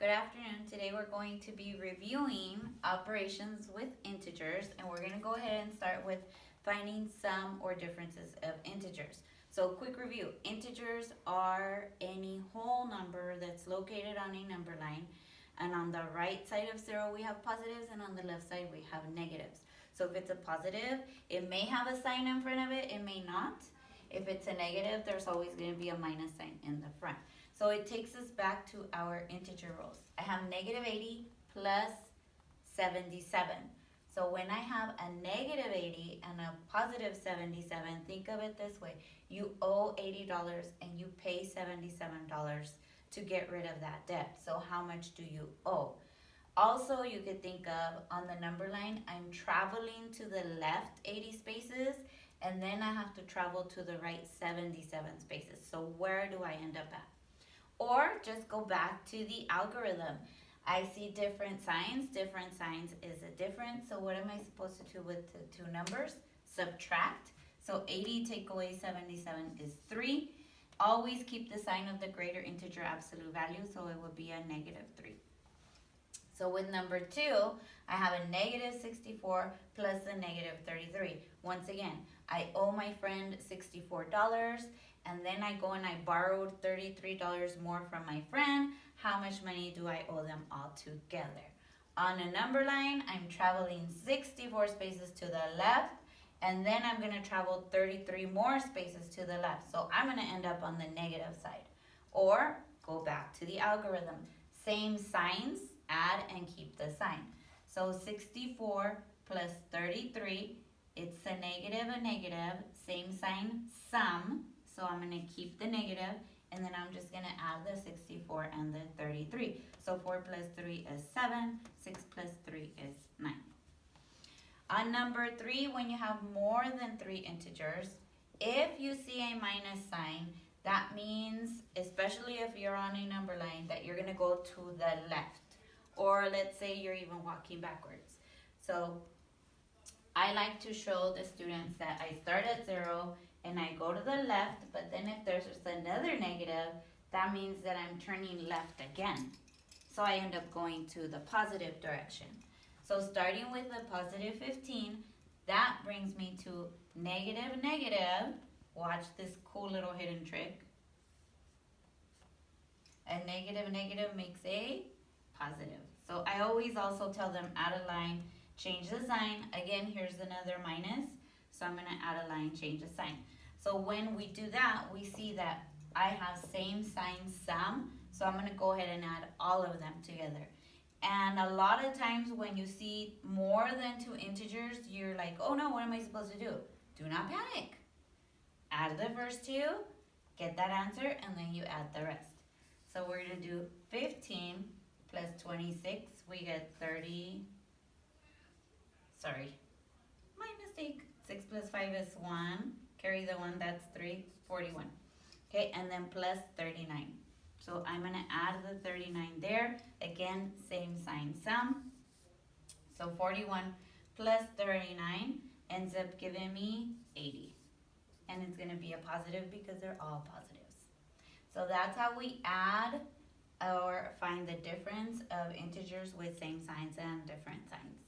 Good afternoon. Today we're going to be reviewing operations with integers, and we're going to go ahead and start with finding sum or differences of integers. So quick review. Integers are any whole number that's located on a number line, and on the right side of zero we have positives and on the left side we have negatives. So if it's a positive, it may have a sign in front of it, it may not. If it's a negative, there's always going to be a minus sign in the front. So it takes us back to our integer rows. I have negative 80 plus 77. So when I have a negative 80 and a positive 77, think of it this way. You owe $80 and you pay $77 to get rid of that debt. So how much do you owe? Also, you could think of on the number line, I'm traveling to the left 80 spaces and then I have to travel to the right 77 spaces. So where do I end up at? Or just go back to the algorithm. I see different signs is a difference. So what am I supposed to do with the two numbers? Subtract. So 80 take away 77 is 3. Always keep the sign of the greater integer absolute value, so it would be a negative 3. So with number 2, I have a negative 64 plus a negative 33. Once again, I owe my friend $64, and then I go and I borrowed $33 more from my friend. How much money do I owe them all together? On a number line, I'm traveling 64 spaces to the left, and then I'm going to travel 33 more spaces to the left. So I'm going to end up on the negative side. Or go back to the algorithm. Same signs, add and keep the sign. So 64 plus 33, it's a negative, same sign, sum. So I'm going to keep the negative, and then I'm just going to add the 64 and the 33. So 4 plus 3 is 7, 6 plus 3 is 9. On number 3, when you have more than 3 integers, if you see a minus sign, that means, especially if you're on a number line, that you're going to go to the left. Or let's say you're even walking backwards. So I like to show the students that I start at 0 and I go to the left, but then if there's another negative, that means that I'm turning left again. So I end up going to the positive direction. So starting with the positive 15, that brings me to negative. Watch this cool little hidden trick. A negative makes a positive. So I always also tell them add a line, change the sign. Again, here's another minus. So I'm going to add a line, change the sign. So when we do that, we see that I have same sign sum. So I'm going to go ahead and add all of them together. And a lot of times when you see more than 2 integers, you're like, oh no, what am I supposed to do? Do not panic. Add the first 2, get that answer, and then you add the rest. So we're going to do 15 plus 26, we get 30. Sorry, my mistake. 6 plus 5 is 1. Carry the 1, that's 3, 41. Okay, and then plus 39. So I'm going to add the 39 there. Again, same sign sum. So 41 plus 39 ends up giving me 80. And it's going to be a positive because they're all positives. So that's how we add or find the difference of integers with same signs and different signs.